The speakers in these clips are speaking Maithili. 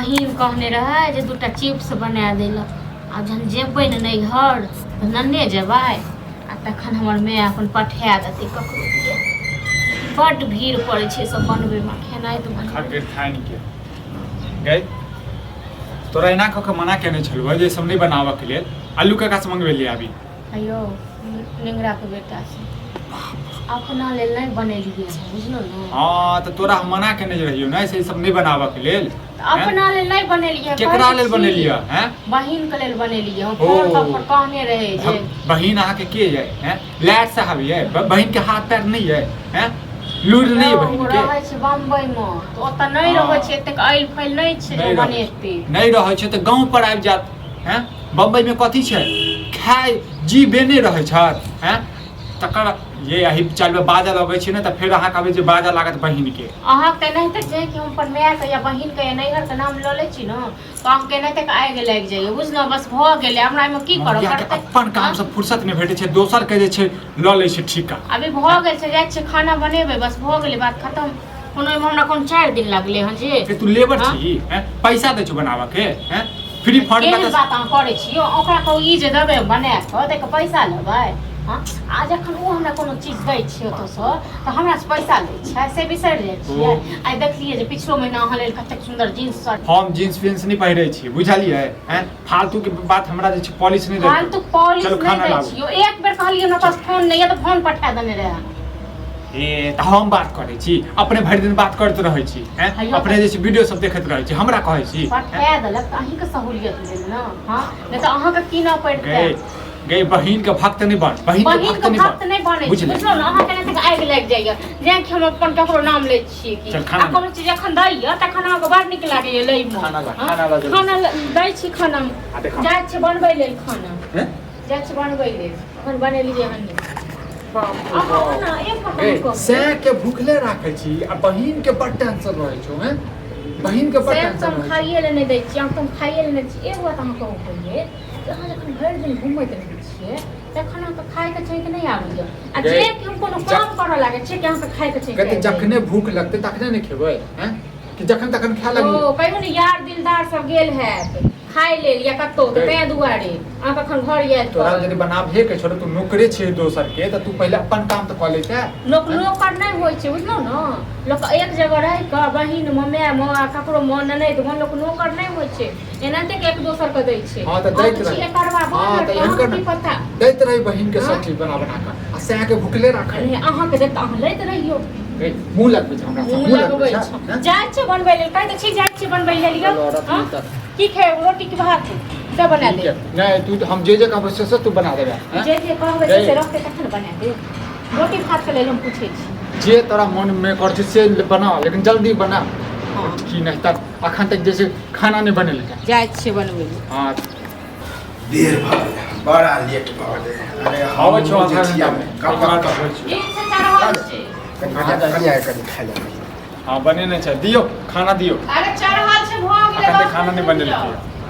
बहिन कहने रहे जे दूटा चिप्स बना देला आ जहन जेबै न नहीं घर त नन्ने जेबै आ तखन हमर माय अपन पठा देतै ककरो दिए बड्ड भीड़ पड़ै छै सब बनबै में खेनाइ तो खाके खाइन के गई तोरा एना कऽ के मना केने छलौ जे सब नहीं बनाबऽ के लेल आलू के कास मंगवेली अभी अयो निंगरा के बेटा से अपना लेल नहीं बनेलिए बुझलो न हां त तोरा हम मना केने रहियो नै से सब नहीं बनाबऽ के लेल अपना लेल नहीं बनेलिए केकरा लेल बनेलिए हैं बहिन के लेल बनेलिए हम फोन पर कहने रहे जे बहिन अहाँ के है हैं लैट साहब है बहिन के हाथ पैर नहीं है हैं लूर नहीं है बहिन के रहै छै बम्बई में तो ओत नहीं रहै छै एतेक आइल फाइल नहीं छै जे बनेतै नहीं रहै छै त गांव पर आबि जात हैं बम्बई में कथी छै खाय जी बेने रहै छ हैं तकर ये अही चाल में बाजा लगे छै न त फिर अहाँ कहबै जे बाजा लागत बहिन के अहाँ के नहीं तक जे कि हम पर माय के या बहिन के या नैहर के नाम ल लै छी न तो अहाँ के नहीं तक आगे लाग जाइए बुझलो बस भ गेलै हमरा में की करब करते अपन काम से फुर्सत नहीं भेटै छै दोसर के जे छै ल लै छै ठीका अभी भ गेल छै जाय छै खाना बनेबै बस भ गेलै बात खत्म कोनो में हमरा कोन 4 दिन लागले हन जे तू लेबर छी हैं पैसा दै छ बनावा के हैं फ्री फंड में बात अहाँ करै छी ओकरा कहू ई जे देबै बना के त के पैसा लेबै आज अखन वो हमरा कोनो चीज दै छियै तो से त हमरा से पैसा लै छै से बिसर जाइ छियै आइ देखलिए जे पिछलो महीना अहाँ लेल कतेक सुंदर जींस शर्ट हम जींस पेंस नहीं पहिरै छी बुझलिए हैं फालतू के बात हमरा जे छै पॉलिश नहीं दै फालतू पॉलिश नहीं दै छियै एक बेर कहलिए हमरा पास फोन नहीं है तो फोन पठा देने रहे ए त हम बात करै छी अपने भरि दिन बात करते रहै छी हैं अपने जे छै वीडियो सब देखैत रहै छी हमरा कहै छी पठा देलक त अहीं के सहूलियत भेल न हां नहीं त अहाँ के की न पड़तै गई बहिन के भक्त नहीं बन बहिन के भक्त नहीं बने बुझलो न अहाँ केना तक आगि लाग जाइए जे कि हम अपन ककरो नाम ले छी कि आ कोनो चीज जखन दैय तखन अहाँ के बड़ नीक लागैए लै में खाना दै छी खाना जाय छै बनबै लेल खाना हैं जाय छै बनबै लेल अपन बने लीजिए हन से के भूखले राखै छी आ बहिन के बड़ टेंशन रहै छौ हैं बहिन के बड़ टेंशन खाइए ले नहीं दै छी हम खाइए ले नहीं छी एगो बात अहाँ कहू पहिले अहाँ जखन भरि दिन घुमैत रहै छियै तखन अहाँके खाइके छै कि नहीं आबैए आ जे कि हम कोनो काम करऽ लागै छै कि अहाँके खाइके छै कि जखने भूख लगतै तखने नहीं खेबै हैं कि जखन तखन खा लगी ओ कहियो ने यार दिलदार सब गेल हैत खाइ लेल या कतौ त तै दुआरे अहाँ कखन घर आयल तोरा यदि बनाबे के छोड़ तू नौकरे छै दोसर के त तू पहिले अपन काम त क लेते नौकर नहीं होय छै बुझलो न लोक एक जगह रह के बहिन माय माँ ककरो मन नहीं तो लोक नौकर नहीं होय छै एनाते के एक दोसर के दै छै हां त दैत रही करवा हां त एकर की पता दैत रही बहिन के सब चीज बना बना के आ से के भूखले राखै अहाँ के देत अहाँ लैत रहियो मुंह लगबै छै हमरा सब मुंह लगबै छै जाय छै बनबै लेल कहै त छी जाय छै बनबै लेल लियो की खाए रोटी की भात क्या बना दे नहीं तू हम जे कहबै से तू बना देबे जे कहबै से रखते तखन बना दे रोटी भात के लेल हम पूछै छी जे तोरा मन में कर छै से बना लेकिन जल्दी बना की नहीं तब अखन तक जैसे खाना नहीं बनेल जाय छै बनबै हां देर भ बड़ा लेट भ गेलै अरे आबै छौ आधा घंटा में कब आबै छै एक से 4 बजे छै कनिया कनि खा ले हां बनेने छै दियो खाना दियो अरे 4 हाल से भ गेलै अखन खाना नहीं बनेल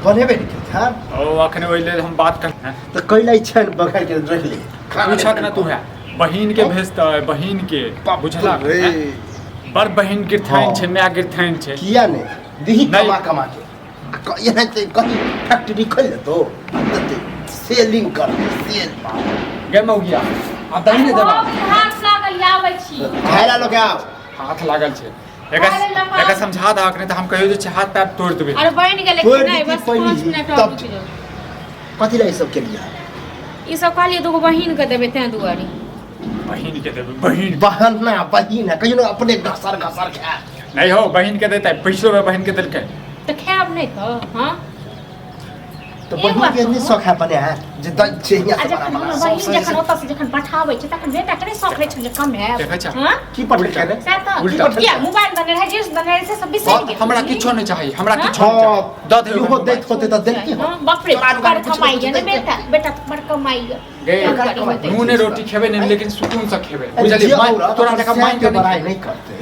बनेबे नहीं था ओ अखन ओइ लेल हम बात कर तो कैलै छै बगैर के रख ले पूछक ना तू है बहिन के भेजता है बहिन के बुझला बड़ बहिन के थाइन छै माय के थाइन छै किया नहीं दिही कमा के ये नहीं कहीं फैक्ट्री खोल ले तो सेलिंग कर सेल गे मौगिया आ दही ने देबा हाथ लागल आबै छी खाइला लोग आओ हाथ लागल छै एका समझा दा अखने त हम कहियो जे हाथ पैर तोड़ देबे अरे बहन गेले कि नहीं बस 5 मिनट और रुक जाओ कथि लै सब के लिया ई सब खाली दुगो बहिन के देबे तै दुआरी बहिन के देबे बहिन ना बहिन है कहियो अपने घसर खा नहीं हो बहिन के देता है पैसो में बहिन के देलके तो खाब नहीं तो हां तो बहिन के नहीं सखा बने है जे द छै यहाँ से बना बहिन जखन ओत से जखन पठाबै छै तखन बेटा करे सखै छै जे कम है हां की पठै छै उल्टा किया मोबाइल बने रहे जींस बने रहे से सब बिसर गेल हमरा किछो नहीं चाहिए हमरा किछो द दे हो दैत होते त देती हां बाप रे बाप कर कमाई है ना बेटा बड़ कमाई गे नूने रोटी खेबे नहीं लेकिन सुकून से खेबे बुझलिए तोरा जका माइन के बड़ाई नहीं करते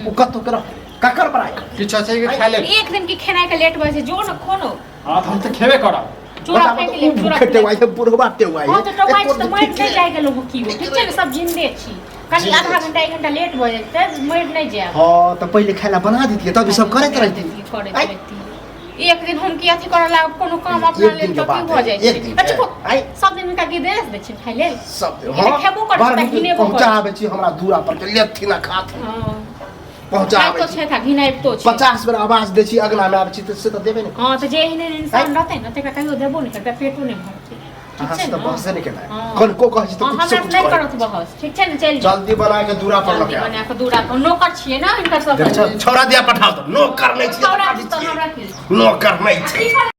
वो कतो कर ककर बड़ाई किछो छै के खा ले एक दिन की खाना के लेट बजे जो न खोनो हां हम त खेबे करब चूड़ा फेंक ले चूड़ा खेते वाई पूरा बाटे वाई हां तो टमाई तो मर से जाय गेलो की ठीक छै सब जिंदे छी कनी आधा घंटा 1 घंटा लेट भ जाय त मर नहीं जाय हां तो पहले खाना बना देतिए तब सब करत रहती एक दिन हम की अथी करला कोनो काम अपना एक ले दिन तो के बात की हो है, जाय एक दिन के। छै सब दिन का की देश दे छै खाइ ले सब हाँ खेबो कर त घिने बो पहुंचाबे छी हमरा दूरा पर के लेथि ना खात हां पहुंचाबे तो छै था घिनाइ तो छै 50 बेर आवाज दै छी अगना में आबै छी से त देबे ने हां त जे एहने इंसान रहतै न तकरा कहियो देबो नै करतै पेटो नै भरतै अहाँ से ठीक तो छै बहस नहीं केना हाँ। कौन को कहै छी तो हमरा कुछ से से कुछ नहीं कर करत बहस ठीक छै ने चल जल्दी बना के दूरा पर जल्दी लगे बना के दूरा पर नौकर छियै ना इनकर सब छोड़ा दिया पठाओ तो नौकर नहीं छी छौड़ा तो हमरा के नौकर नहीं छी की